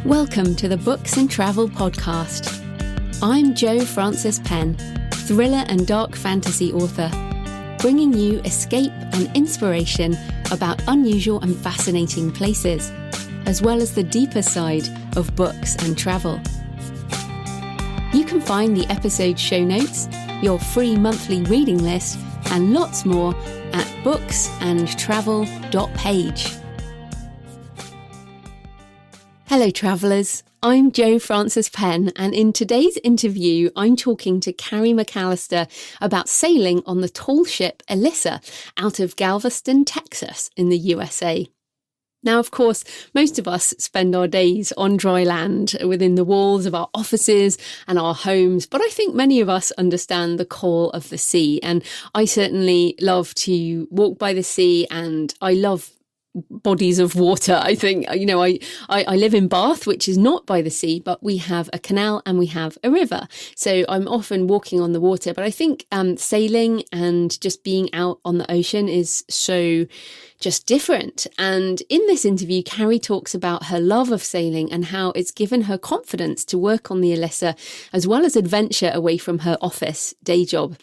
Welcome to the Books and Travel Podcast. I'm Jo Frances Penn, thriller and dark fantasy author, bringing you escape and inspiration about unusual and fascinating places, as well as the deeper side of books and travel. You can find the episode show notes, your free monthly reading list, and lots more at booksandtravel.page. Hello travellers, I'm Jo Frances Penn, and in today's interview I'm talking to Carrie McAllister about sailing on the Tall Ship ELISSA out of Galveston, Texas in the USA. Now, of course, most of us spend our days on dry land within the walls of our offices and our homes, but I think many of us understand the call of the sea, and I certainly love to walk by the sea, and I love bodies of water. I think, I live in Bath, which is not by the sea, but we have a canal and we have a river. So I'm often walking on the water, but I think sailing and just being out on the ocean is so just different. And in this interview, Carrie talks about her love of sailing and how it's given her confidence to work on the ELISSA, as well as adventure away from her office day job.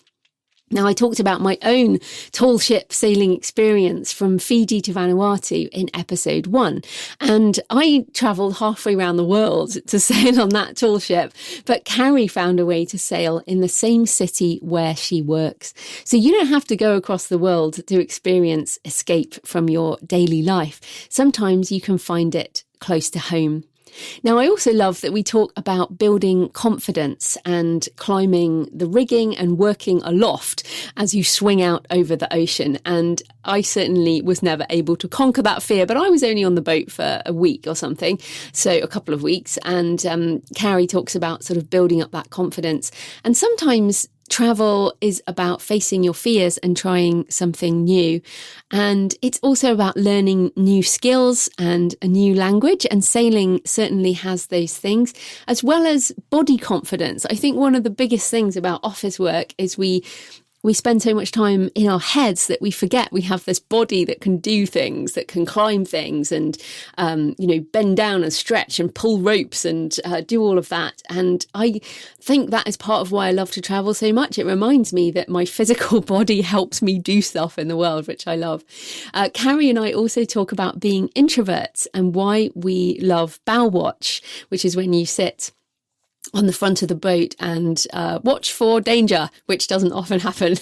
Now, I talked about my own tall ship sailing experience from Fiji to Vanuatu in episode 1. And I travelled halfway around the world to sail on that tall ship. But Carrie found a way to sail in the same city where she works. So you don't have to go across the world to experience escape from your daily life. Sometimes you can find it close to home. Now, I also love that we talk about building confidence and climbing the rigging and working aloft as you swing out over the ocean. And I certainly was never able to conquer that fear, but I was only on the boat for a week or something, so a couple of weeks. And Carrie talks about sort of building up that confidence. And sometimes travel is about facing your fears and trying something new. And it's also about learning new skills and a new language. And sailing certainly has those things, as well as body confidence. I think one of the biggest things about office work is we spend so much time in our heads that we forget we have this body that can do things, that can climb things and, bend down and stretch and pull ropes and do all of that. And I think that is part of why I love to travel so much. It reminds me that my physical body helps me do stuff in the world, which I love. Carrie and I also talk about being introverts and why we love bow watch, which is when you sit on the front of the boat and watch for danger, which doesn't often happen.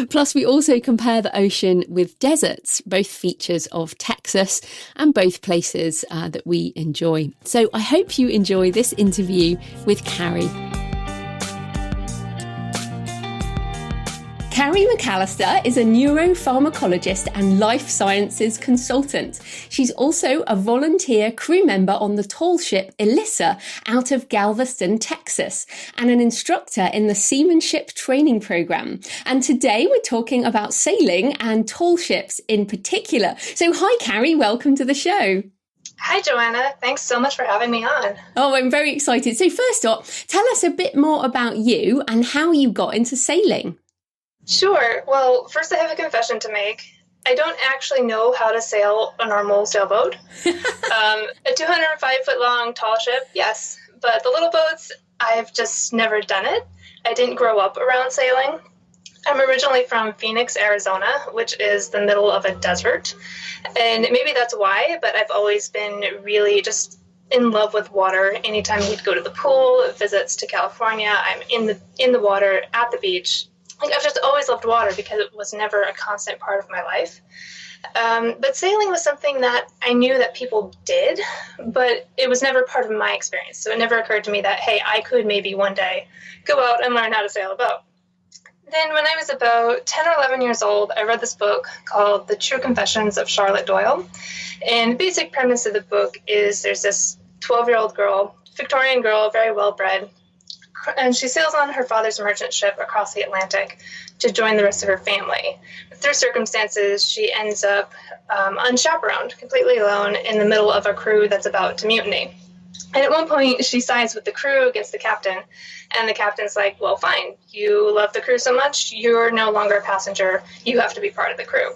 Plus, we also compare the ocean with deserts, both features of Texas and both places that we enjoy. So I hope you enjoy this interview with Carrie. Carrie McAllister is a neuropharmacologist and life sciences consultant. She's also a volunteer crew member on the Tall Ship ELISSA out of Galveston, Texas, and an instructor in the Seamanship Training Program. And today we're talking about sailing and tall ships in particular. So hi, Carrie, welcome to the show. Hi, Joanna. Thanks so much for having me on. Oh, I'm very excited. So first off, tell us a bit more about you and how you got into sailing. Sure. Well, first I have a confession to make. I don't actually know how to sail a normal sailboat. A 205-foot long tall ship, yes. But the little boats, I've just never done it. I didn't grow up around sailing. I'm originally from Phoenix, Arizona, which is the middle of a desert. And maybe that's why, but I've always been really just in love with water. Anytime we'd go to the pool, visits to California, I'm in the water at the beach. I've just always loved water because it was never a constant part of my life. But sailing was something that I knew that people did, but it was never part of my experience. So it never occurred to me that, hey, I could maybe one day go out and learn how to sail a boat. Then when I was about 10 or 11 years old, I read this book called The True Confessions of Charlotte Doyle. And the basic premise of the book is there's this 12-year-old girl, Victorian girl, very well-bred, and she sails on her father's merchant ship across the Atlantic to join the rest of her family. Through circumstances, she ends up unchaperoned, completely alone, in the middle of a crew that's about to mutiny. And at one point, she sides with the crew against the captain, and the captain's like, well, fine, you love the crew so much, you're no longer a passenger, you have to be part of the crew.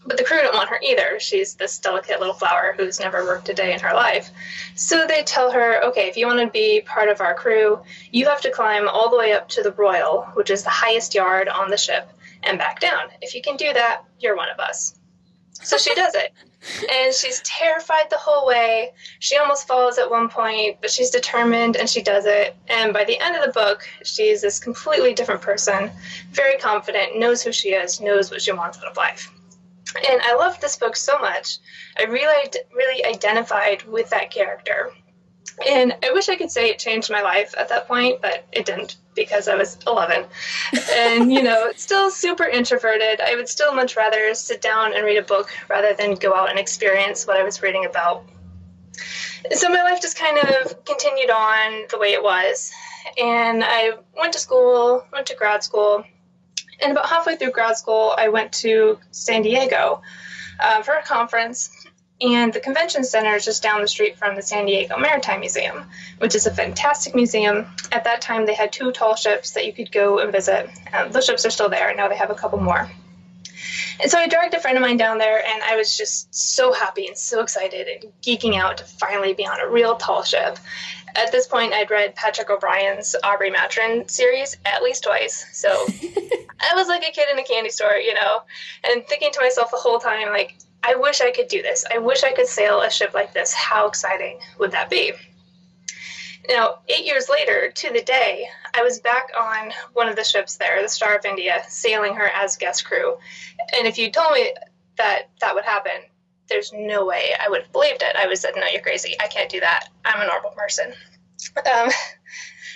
But the crew don't want her either. She's this delicate little flower who's never worked a day in her life. So they tell her, okay, if you want to be part of our crew, you have to climb all the way up to the Royal, which is the highest yard on the ship, and back down. If you can do that, you're one of us. So she does it. And she's terrified the whole way. She almost falls at one point, but she's determined and she does it. And by the end of the book, she's this completely different person, very confident, knows who she is, knows what she wants out of life. And I loved this book so much. I really identified with that character. And I wish I could say it changed my life at that point, but it didn't because I was 11. And, still super introverted. I would still much rather sit down and read a book rather than go out and experience what I was reading about. So my life just kind of continued on the way it was. And I went to grad school. And about halfway through grad school, I went to San Diego for a conference. And the convention center is just down the street from the San Diego Maritime Museum, which is a fantastic museum. At that time, they had 2 tall ships that you could go and visit. Those ships are still there. Now they have a couple more. And so I dragged a friend of mine down there, and I was just so happy and so excited and geeking out to finally be on a real tall ship. At this point, I'd read Patrick O'Brien's Aubrey Maturin series at least twice. So I was like a kid in a candy store, and thinking to myself the whole time, like, I wish I could do this. I wish I could sail a ship like this. How exciting would that be? Now, 8 years later, to the day, I was back on one of the ships there, the Star of India, sailing her as guest crew. And if you told me that that would happen, there's no way I would have believed it. I would have said, no, you're crazy. I can't do that. I'm a normal person.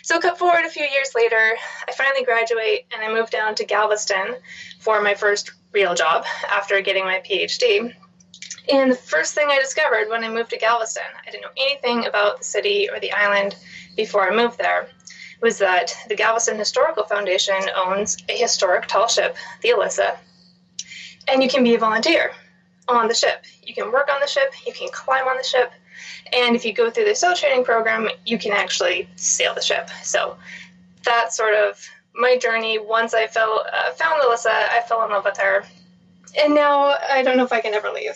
So cut forward a few years later, I finally graduate and I moved down to Galveston for my first real job after getting my PhD. And the first thing I discovered when I moved to Galveston, I didn't know anything about the city or the island before I moved there, was that the Galveston Historical Foundation owns a historic tall ship, the ELISSA, and you can be a volunteer on the ship. You can work on the ship, you can climb on the ship, and if you go through the sail training program, you can actually sail the ship. So that's sort of my journey. Once I found ELISSA, I fell in love with her. And now I don't know if I can ever leave.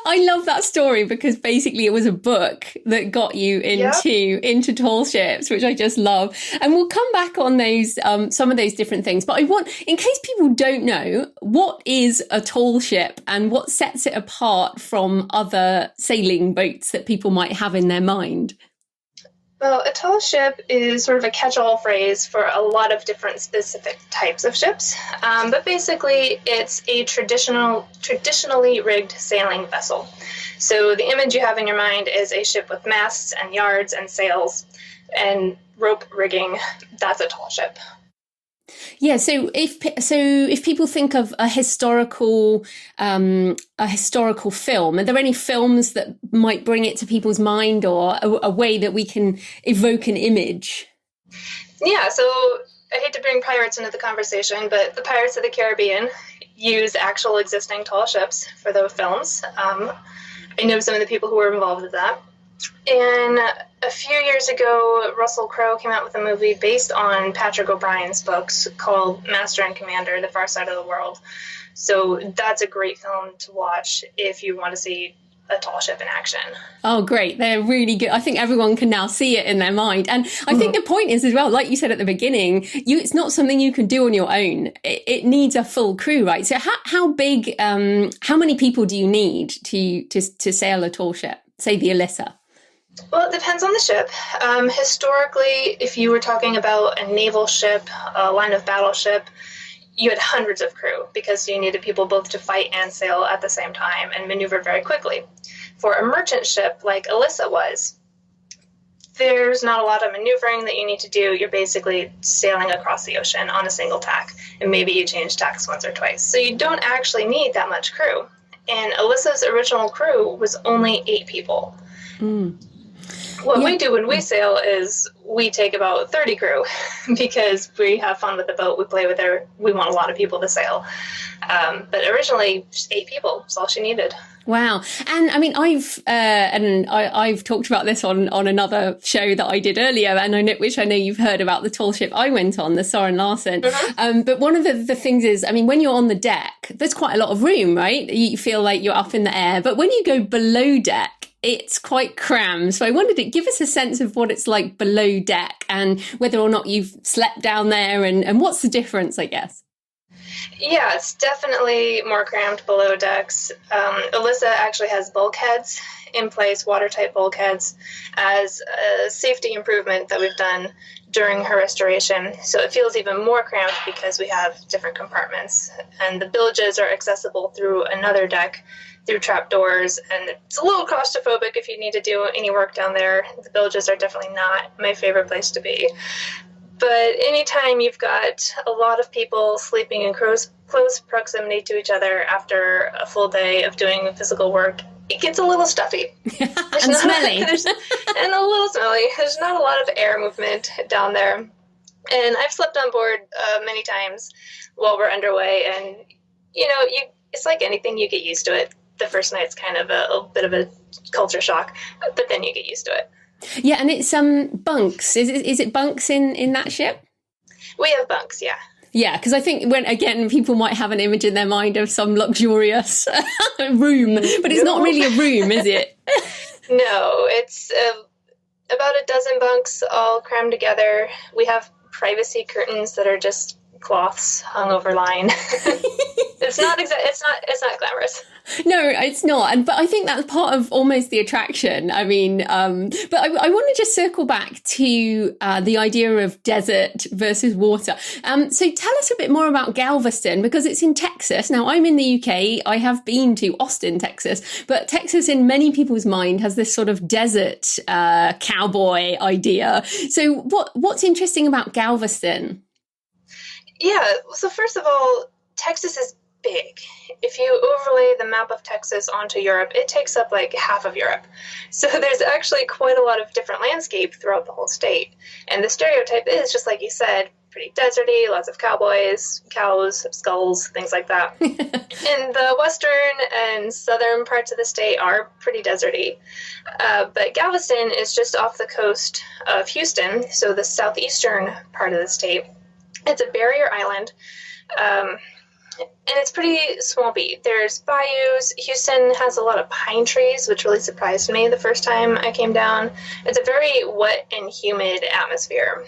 I love that story because basically it was a book that got you into tall ships, which I just love. And we'll come back on those some of those different things. But I want, in case people don't know, what is a tall ship and what sets it apart from other sailing boats that people might have in their mind? Well, a tall ship is sort of a catch-all phrase for a lot of different specific types of ships, but basically it's a traditionally rigged sailing vessel. So the image you have in your mind is a ship with masts and yards and sails and rope rigging. That's a tall ship. Yeah, so if people think of a historical film, are there any films that might bring it to people's mind, or a way that we can evoke an image? Yeah, so I hate to bring pirates into the conversation, but the Pirates of the Caribbean use actual existing tall ships for those films. I know some of the people who were involved with that. And a few years ago, Russell Crowe came out with a movie based on Patrick O'Brien's books called Master and Commander, The Far Side of the World. So that's a great film to watch if you want to see a tall ship in action. Oh, great. They're really good. I think everyone can now see it in their mind. And I think the point is as well, like you said at the beginning, it's not something you can do on your own. It needs a full crew, right? So how big, how many people do you need to sail a tall ship, say the ELISSA? Well, it depends on the ship. Historically, if you were talking about a naval ship, a line of battle ship, you had hundreds of crew because you needed people both to fight and sail at the same time and maneuver very quickly. For a merchant ship like ELISSA was, there's not a lot of maneuvering that you need to do. You're basically sailing across the ocean on a single tack, and maybe you change tacks once or twice. So you don't actually need that much crew. And ELISSA's original crew was only 8 people. What we do when we sail is we take about 30 crew because we have fun with the boat. We play with her. We want a lot of people to sail. But originally, just 8 people. That's all she needed. Wow. And I mean, I've talked about this on another show that I did earlier, and which I know you've heard about, the tall ship I went on, the Soren Larsen. Mm-hmm. But one of the things is, I mean, when you're on the deck, there's quite a lot of room, right? You feel like you're up in the air. But when you go below deck, it's quite crammed. So I wondered, give us a sense of what it's like below deck and whether or not you've slept down there and what's the difference, I guess. Yeah, it's definitely more cramped below decks. ELISSA actually has bulkheads in place, watertight bulkheads, as a safety improvement that we've done during her restoration. So it feels even more cramped because we have different compartments, and the bilges are accessible through another deck through trapdoors, and it's a little claustrophobic if you need to do any work down there. The bilges are definitely not my favorite place to be. But anytime you've got a lot of people sleeping in close proximity to each other after a full day of doing physical work, it gets a little stuffy. And smelly. And a little smelly. There's not a lot of air movement down there. And I've slept on board many times while we're underway. And, it's like anything, you get used to it. The first night's kind of a bit of a culture shock, but then you get used to it. Yeah, and it's bunks. Is it bunks in that ship? We have bunks, yeah. Yeah, because I think people might have an image in their mind of some luxurious room, but it's not really a room, is it? No, it's about a dozen bunks all crammed together. We have privacy curtains that are just cloths hung over line. It's not glamorous. No, it's not. But I think that's part of almost the attraction. I mean, but I want to just circle back to the idea of desert versus water. So tell us a bit more about Galveston, because it's in Texas. Now, I'm in the UK. I have been to Austin, Texas, but Texas in many people's mind has this sort of desert cowboy idea. So what's interesting about Galveston? Yeah, so first of all, Texas is big. If you overlay the map of Texas onto Europe, it takes up like half of Europe. So there's actually quite a lot of different landscape throughout the whole state. And the stereotype is, just like you said, pretty deserty, lots of cowboys, cows, skulls, things like that. And the western and southern parts of the state are pretty deserty. But Galveston is just off the coast of Houston, so the southeastern part of the state. It's a barrier island. And it's pretty swampy. There's bayous. Houston has a lot of pine trees, which really surprised me the first time I came down. It's a very wet and humid atmosphere.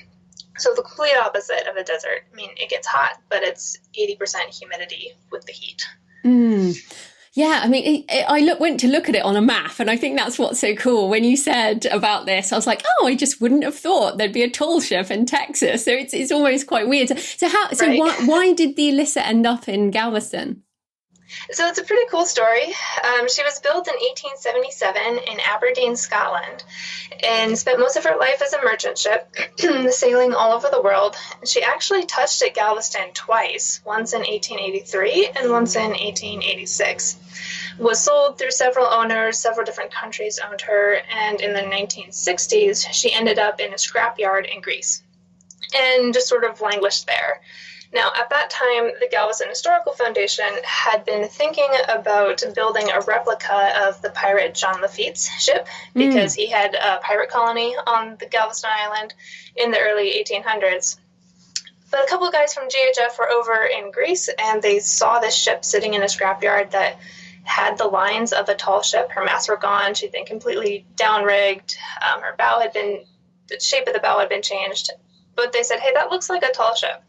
So the complete opposite of a desert. I mean, it gets hot, but it's 80% humidity with the heat. Yeah, I mean, I went to look at it on a map, and I think that's what's so cool. When you said about this, I was like, oh, I just wouldn't have thought there'd be a tall ship in Texas. So it's almost quite weird. Why did the ELISSA end up in Galveston? So it's a pretty cool story. She was built in 1877 in Aberdeen, Scotland, and spent most of her life as a merchant ship, sailing all over the world. She actually touched at Galveston twice, once in 1883 and once in 1886. Was sold through several owners, several different countries owned her, and in the 1960s, she ended up in a scrapyard in Greece and just sort of languished there. Now, at that time, the Galveston Historical Foundation had been thinking about building a replica of the pirate John Lafitte's ship because he had a pirate colony on the Galveston Island in the early 1800s. But a couple of guys from GHF were over in Greece, and they saw this ship sitting in a scrapyard that had the lines of a tall ship. Her masts were gone. She'd been completely downrigged. The shape of the bow had been changed. But they said, hey, that looks like a tall ship.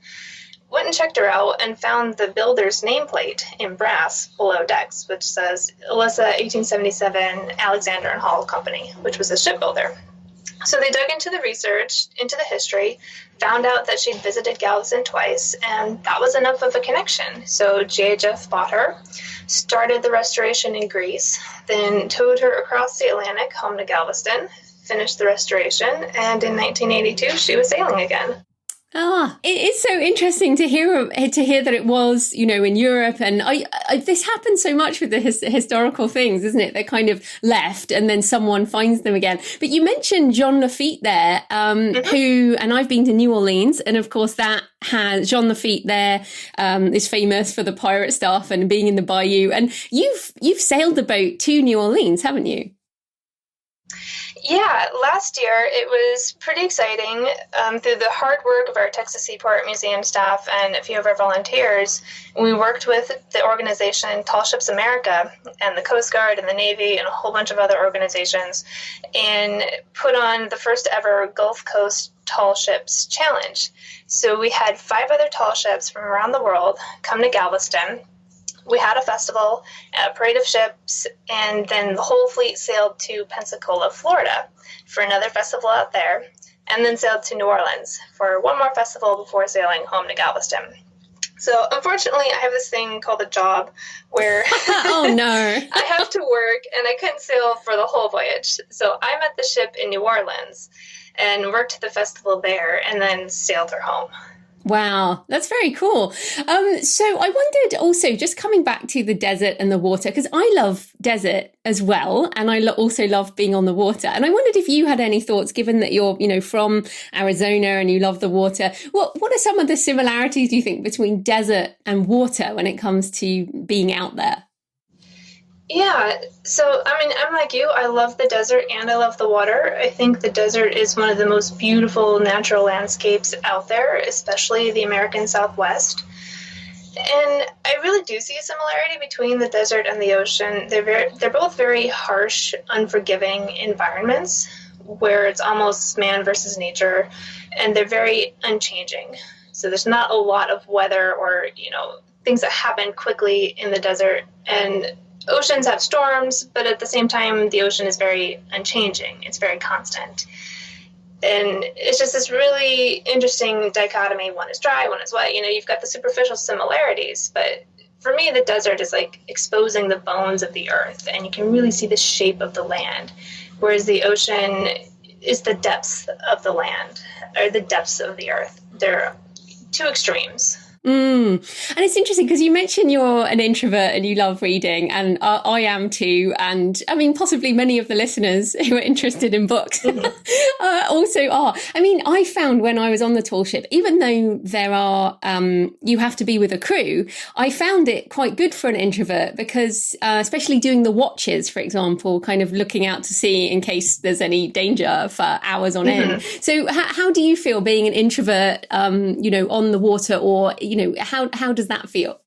Went and checked her out and found the builder's nameplate in brass below decks, which says ELISSA 1877 Alexander and Hall Company, which was a shipbuilder. So they dug into the research, into the history, found out that she'd visited Galveston twice, and that was enough of a connection. So GHF bought her, started the restoration in Greece, then towed her across the Atlantic home to Galveston, finished the restoration, and in 1982 she was sailing again. It's so interesting to hear that it was, in Europe, and this happens so much with the historical things, isn't it? They're kind of left, and then someone finds them again. But you mentioned Jean Lafitte there, who, and I've been to New Orleans, and of course that has Jean Lafitte there is famous for the pirate stuff and being in the bayou. And you've sailed the boat to New Orleans, haven't you? Yeah, last year it was pretty exciting. Through the hard work of our Texas Seaport Museum staff and a few of our volunteers, we worked with the organization Tall Ships America and the Coast Guard and the Navy and a whole bunch of other organizations, and put on the first ever Gulf Coast Tall Ships Challenge. So we had 5 other tall ships from around the world come to Galveston. We had a festival, a parade of ships, and then the whole fleet sailed to Pensacola, Florida for another festival out there, and then sailed to New Orleans for one more festival before sailing home to Galveston. So unfortunately, I have this thing called a job where oh no, I have to work, and I couldn't sail for the whole voyage. So I met the ship in New Orleans and worked the festival there, and then sailed her home. Wow, that's very cool. So I wondered also, just coming back to the desert and the water, because I love desert as well, and I also love being on the water. And I wondered if you had any thoughts, given that you're, from Arizona and you love the water. What are some of the similarities, do you think, between desert and water when it comes to being out there? Yeah, so I'm like you. I love the desert and I love the water. I think the desert is one of the most beautiful natural landscapes out there, especially the American Southwest. And I really do see a similarity between the desert and the ocean. They're both very harsh, unforgiving environments where it's almost man versus nature, and they're very unchanging. So there's not a lot of weather or, things that happen quickly in the desert. And oceans have storms, but at the same time, the ocean is very unchanging. It's very constant. And it's just this really interesting dichotomy. One is dry, one is wet. You've got the superficial similarities, but for me, the desert is like exposing the bones of the earth, and you can really see the shape of the land, whereas the ocean is the depths of the land, or the depths of the earth. They're two extremes. And it's interesting because you mentioned you're an introvert and you love reading, and I am too. And possibly many of the listeners who are interested in books also are. I found when I was on the tall ship, even though there are, you have to be with a crew, I found it quite good for an introvert because, especially doing the watches, for example, kind of looking out to sea in case there's any danger for hours on end. So how do you feel being an introvert, on the water, or, how does that feel?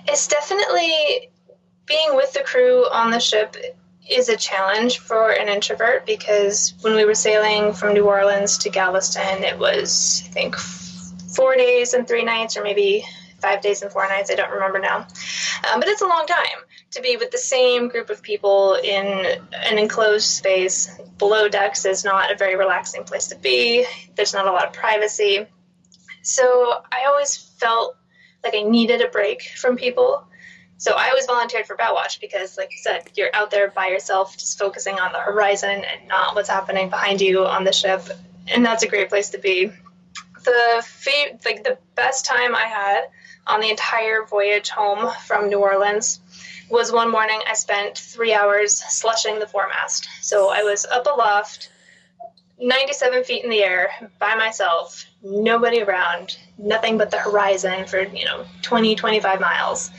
It's definitely, being with the crew on the ship is a challenge for an introvert, because when we were sailing from New Orleans to Galveston, it was, I think, 4 days and 3 nights, or maybe 5 days and 4 nights. I don't remember now. But it's a long time to be with the same group of people in an enclosed space. Below decks is not a very relaxing place to be. There's not a lot of privacy. So I always felt like I needed a break from people. So I always volunteered for bow watch because, like you said, you're out there by yourself, just focusing on the horizon and not what's happening behind you on the ship. And that's a great place to be. The best time I had on the entire voyage home from New Orleans was one morning I spent 3 hours slushing the foremast. So I was up aloft, 97 feet in the air by myself, nobody around, nothing but the horizon for, 20, 25 miles.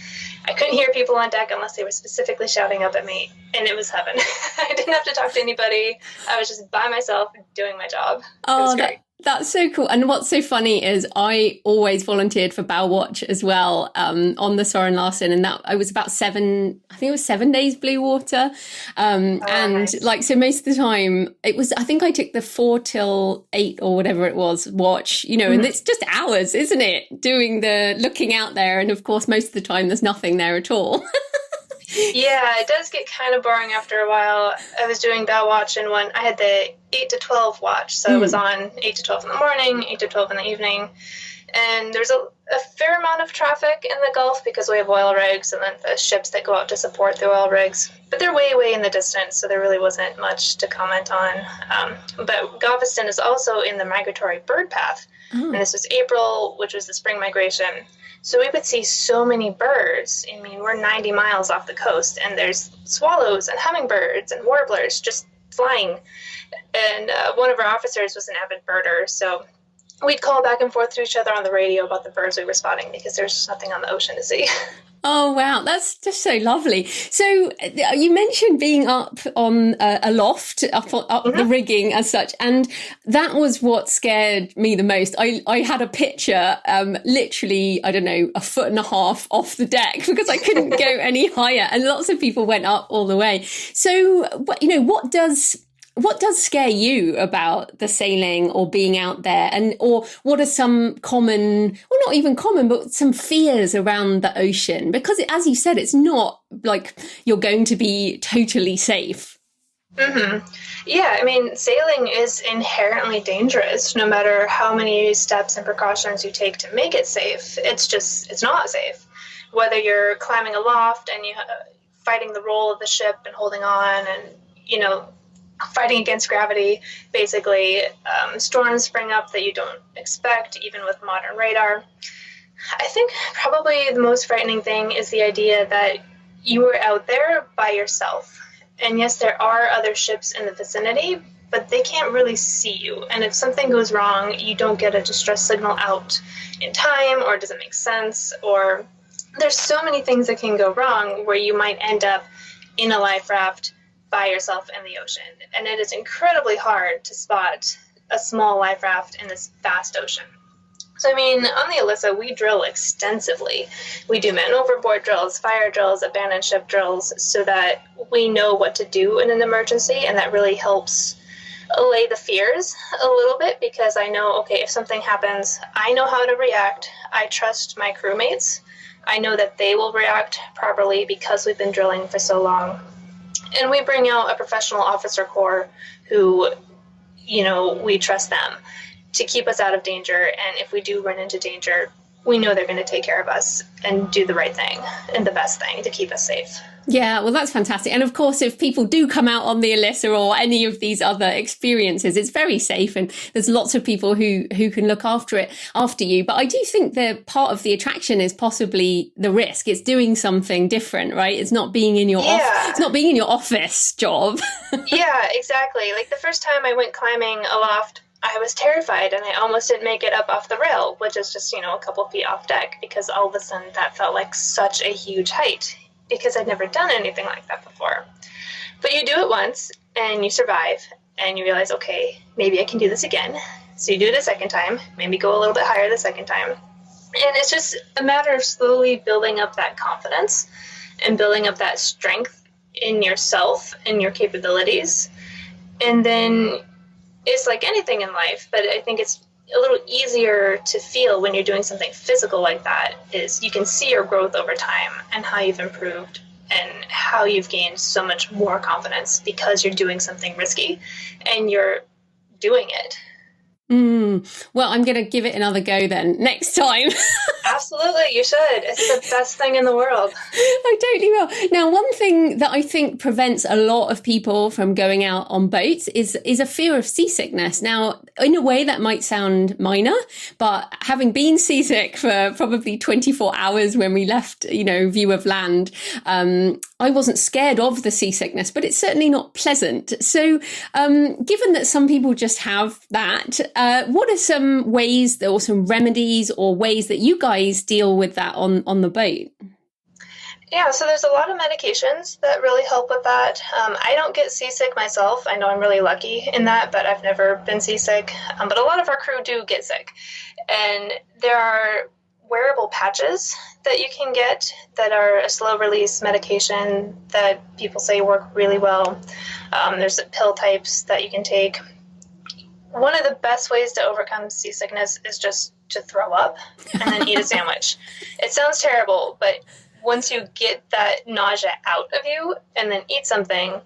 I couldn't hear people on deck unless they were specifically shouting up at me, and it was heaven. I didn't have to talk to anybody. I was just by myself doing my job. It was great. That's so cool. And what's so funny is I always volunteered for bow watch as well, on the Soren Larsen, and that I was about 7 days blue water. Nice. So most of the time it was, I think I took the 4 till 8 or whatever it was watch, and it's just hours, isn't it? Doing the looking out there. And of course, most of the time there's nothing there at all. Yeah, it does get kind of boring after a while. I was doing bow watch, and I had the 8 to 12 watch. So I was on 8 to 12 in the morning, 8 to 12 in the evening. And there's a fair amount of traffic in the Gulf because we have oil rigs and then the ships that go out to support the oil rigs. But they're way, way in the distance, so there really wasn't much to comment on. But Galveston is also in the migratory bird path. And this was April, which was the spring migration. So we would see so many birds. I mean, we're 90 miles off the coast, and there's swallows and hummingbirds and warblers just flying. And one of our officers was an avid birder, so we'd call back and forth to each other on the radio about the birds we were spotting because there's nothing on the ocean to see. Oh, wow. That's just so lovely. So you mentioned being up on a loft, up the rigging as such. And that was what scared me the most. I had a picture, literally, I don't know, 1.5 feet off the deck because I couldn't go any higher. And lots of people went up all the way. So, what does scare you about the sailing or being out there? Or what are some common, well, not even common, but some fears around the ocean? Because as you said, it's not like you're going to be totally safe. Mm-hmm. Yeah, I mean, sailing is inherently dangerous, no matter how many steps and precautions you take to make it safe. It's not safe. Whether you're climbing aloft and you fighting the roll of the ship and holding on and, fighting against gravity, basically. Storms spring up that you don't expect, even with modern radar. I think probably the most frightening thing is the idea that you are out there by yourself. And yes, there are other ships in the vicinity, but they can't really see you. And if something goes wrong, you don't get a distress signal out in time, or it doesn't make sense, or there's so many things that can go wrong where you might end up in a life raft by yourself in the ocean. And it is incredibly hard to spot a small life raft in this vast ocean. So, I mean, on the ELISSA, we drill extensively. We do man overboard drills, fire drills, abandoned ship drills, so that we know what to do in an emergency, and that really helps allay the fears a little bit, because I know, okay, if something happens, I know how to react. I trust my crewmates. I know that they will react properly because we've been drilling for so long. And we bring out a professional officer corps who, we trust them to keep us out of danger. And if we do run into danger, we know they're going to take care of us and do the right thing and the best thing to keep us safe. Yeah, well, that's fantastic. And of course, if people do come out on the ELISSA or any of these other experiences, it's very safe. And there's lots of people who can look after you. But I do think that part of the attraction is possibly the risk. It's doing something different, right? It's not being in your it's not being in your office job. Yeah, exactly. Like the first time I went climbing aloft, I was terrified and I almost didn't make it up off the rail, which is just, a couple feet off deck, because all of a sudden that felt like such a huge height, because I'd never done anything like that before. But you do it once and you survive and you realize, okay, maybe I can do this again. So you do it a second time, maybe go a little bit higher the second time. And it's just a matter of slowly building up that confidence and building up that strength in yourself and your capabilities. And then it's like anything in life, but I think it's a little easier to feel when you're doing something physical like that, is you can see your growth over time and how you've improved and how you've gained so much more confidence because you're doing something risky and you're doing it. Well, I'm going to give it another go then next time. Absolutely, you should. It's the best thing in the world. I totally will. Now, one thing that I think prevents a lot of people from going out on boats is a fear of seasickness. Now, in a way that might sound minor, but having been seasick for probably 24 hours when we left, view of land, I wasn't scared of the seasickness, but it's certainly not pleasant. So given that some people just have that, what are some ways or some remedies or ways that you guys deal with that on the boat? Yeah, so there's a lot of medications that really help with that. I don't get seasick myself. I know I'm really lucky in that, but I've never been seasick. But a lot of our crew do get sick. And there are wearable patches that you can get that are a slow release medication that people say work really well. There's pill types that you can take. One of the best ways to overcome seasickness is just to throw up and then eat a sandwich. It sounds terrible, but once you get that nausea out of you and then eat something,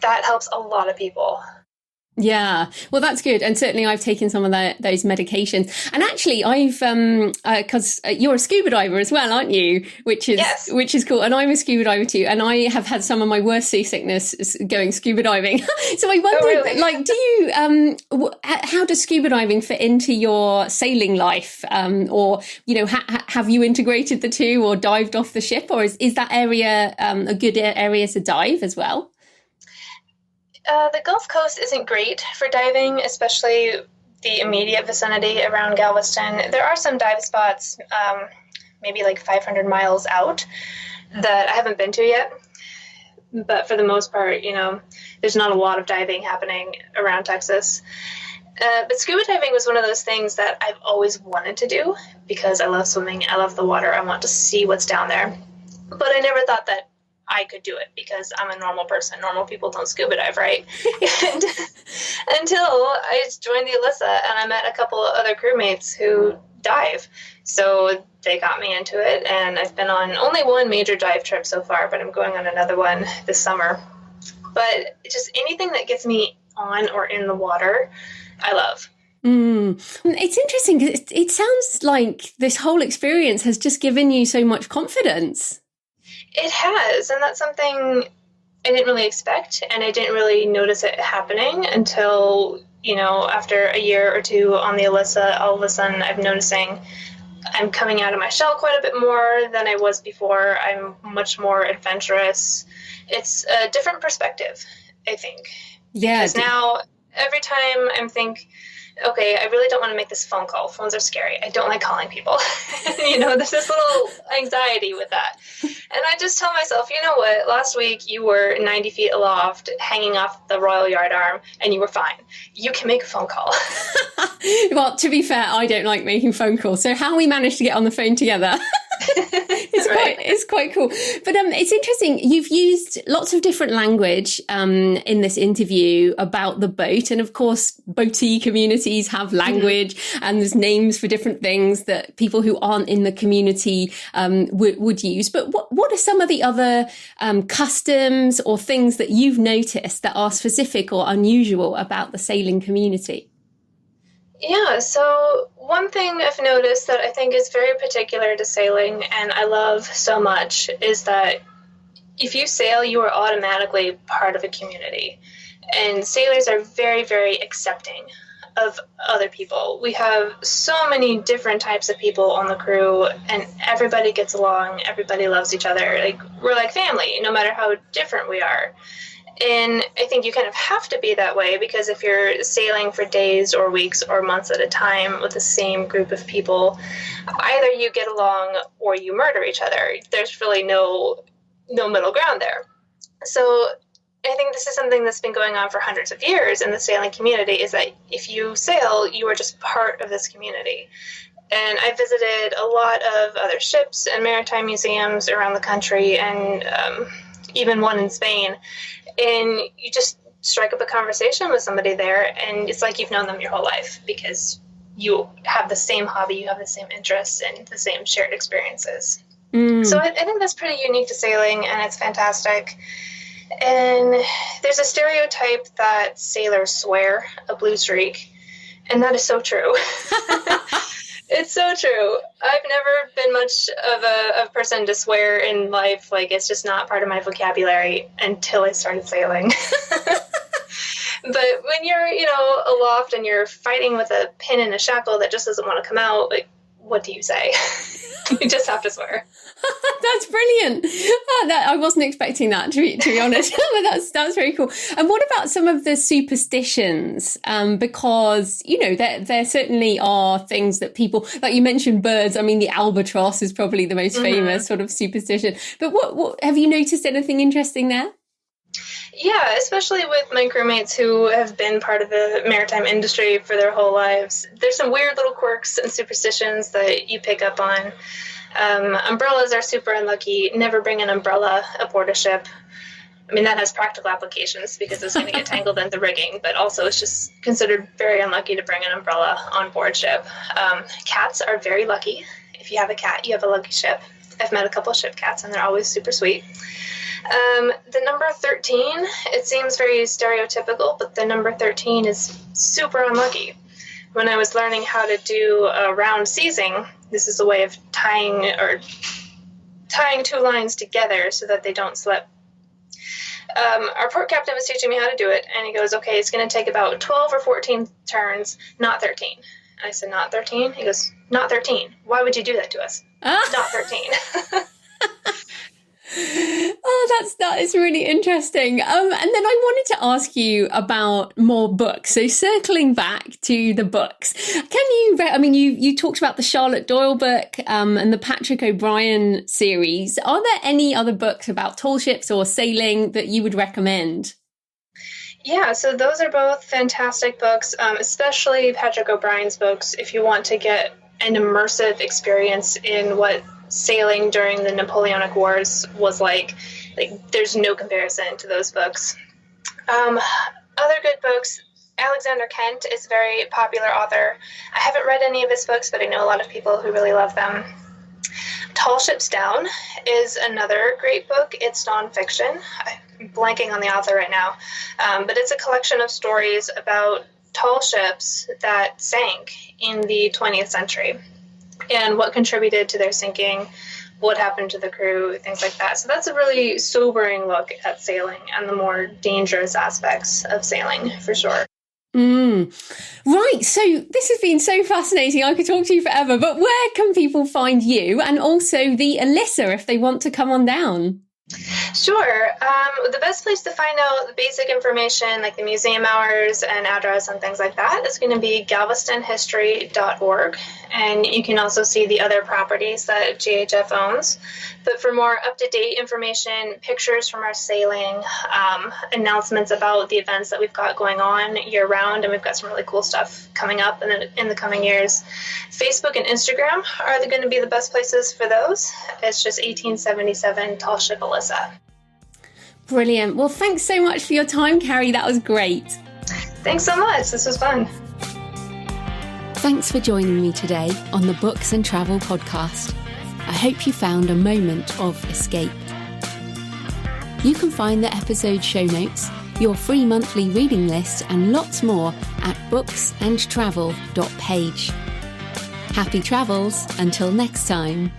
that helps a lot of people. Yeah, well, that's good. And certainly I've taken some of those medications. And actually I've, cause you're a scuba diver as well, aren't you? Yes. Which is cool. And I'm a scuba diver too. And I have had some of my worst seasickness going scuba diving. So I wondered, really? like, do you, how does scuba diving fit into your sailing life? Or, you know, have you integrated the two or dived off the ship, or is that area, a good area to dive as well? The Gulf Coast isn't great for diving, especially the immediate vicinity around Galveston. There are some dive spots, maybe like 500 miles out, that I haven't been to yet. But for the most part, you know, there's not a lot of diving happening around Texas. But scuba diving was one of those things that I've always wanted to do because I love swimming. I love the water. I want to see what's down there. But I never thought that I could do it because I'm a normal person. Normal people don't scuba dive, right? And until I joined the ELISSA and I met a couple of other crewmates who dive. So they got me into it, and I've been on only one major dive trip so far, but I'm going on another one this summer. But just anything that gets me on or in the water, I love. It's interesting because it sounds like this whole experience has just given you so much confidence. It has, and that's something I didn't really expect, and I didn't really notice it happening until, you know, after a year or two on the ELISSA, all of a sudden I'm noticing I'm coming out of my shell quite a bit more than I was before. I'm much more adventurous. It's a different perspective, I think. Yeah. Because now every time I'm okay, I really don't want to make this phone call. Phones are scary. I don't like calling people. You know, there's this little anxiety with that. And I just tell myself, you know what? Last week you were 90 feet aloft, hanging off the royal yard arm, and you were fine. You can make a phone call. Well, to be fair, I don't like making phone calls. So how we managed to get on the phone together it's quite cool. But it's interesting. You've used lots of different language in this interview about the boat. And of course, boaty communities have language and there's names for different things that people who aren't in the community would use. But what are some of the other customs or things that you've noticed that are specific or unusual about the sailing community? Yeah, so one thing I've noticed that I think is very particular to sailing, and I love so much, is that if you sail, you are automatically part of a community. And sailors are very, very accepting of other people. We have so many different types of people on the crew, and everybody gets along, everybody loves each other. Like, we're like family, no matter how different we are. And I think you kind of have to be that way, because if you're sailing for days or weeks or months at a time with the same group of people, either you get along or you murder each other. There's really no middle ground there. So I think this is something that's been going on for hundreds of years in the sailing community, is that if you sail, you are just part of this community. And I visited a lot of other ships and maritime museums around the country, and even one in Spain. And you just strike up a conversation with somebody there, and it's like you've known them your whole life, because you have the same hobby, you have the same interests, and the same shared experiences. So I think that's pretty unique to sailing, and it's fantastic. And there's a stereotype that sailors swear a blue streak, and that is so true. It's so true. I've never been much of a person to swear in life. Like, it's just not part of my vocabulary until I started sailing. But when you're, aloft and you're fighting with a pin in a shackle that just doesn't want to come out, like, what do you say? You just have to swear. That's brilliant. I wasn't expecting that, to be honest. But that's very cool. And what about some of the superstitions? Because, there certainly are things that people, like you mentioned birds. I mean, the albatross is probably the most famous sort of superstition. But what have you noticed anything interesting there? Yeah, especially with my crewmates who have been part of the maritime industry for their whole lives. There's some weird little quirks and superstitions that you pick up on. Umbrellas are super unlucky. Never bring an umbrella aboard a ship. I mean, that has practical applications because it's going to get tangled in the rigging, but also it's just considered very unlucky to bring an umbrella on board ship. Cats are very lucky. If you have a cat, you have a lucky ship. I've met a couple of ship cats, and they're always super sweet. The number 13, it seems very stereotypical, but the number 13 is super unlucky. When I was learning how to do a round seizing, this is a way of tying two lines together so that they don't slip. Our port captain was teaching me how to do it, and he goes, okay, it's going to take about 12 or 14 turns, not 13. I said, not 13? He goes, not 13. Why would you do that to us? Not 13. Oh, that is really interesting. And then I wanted to ask you about more books. So circling back to the books, you talked about the Charlotte Doyle book and the Patrick O'Brien series. Are there any other books about tall ships or sailing that you would recommend? Yeah, so those are both fantastic books, especially Patrick O'Brien's books, if you want to get an immersive experience in what sailing during the Napoleonic Wars was like. There's no comparison to those books. Other good books, Alexander Kent is a very popular author. I haven't read any of his books, but I know a lot of people who really love them. Tall Ships Down is another great book. It's nonfiction. I'm blanking on the author right now, but it's a collection of stories about tall ships that sank in the 20th century and what contributed to their sinking, what happened to the crew, things like that. So that's a really sobering look at sailing and the more dangerous aspects of sailing, for sure. Right, so this has been so fascinating. I could talk to you forever, but where can people find you and also the ELISSA if they want to come on down? Sure. The best place to find out the basic information, like the museum hours and address and things like that, is going to be galvestonhistory.org. And you can also see the other properties that GHF owns. But for more up-to-date information, pictures from our sailing, announcements about the events that we've got going on year-round, and we've got some really cool stuff coming up in the coming years. Facebook and Instagram are going to be the best places for those. It's just 1877 Tall Ship ELISSA. Brilliant. Well, thanks so much for your time, Carrie. That was great. Thanks so much. This was fun. Thanks for joining me today on the Books and Travel podcast. I hope you found a moment of escape. You can find the episode show notes, your free monthly reading list, and lots more at booksandtravel.page. Happy travels until next time.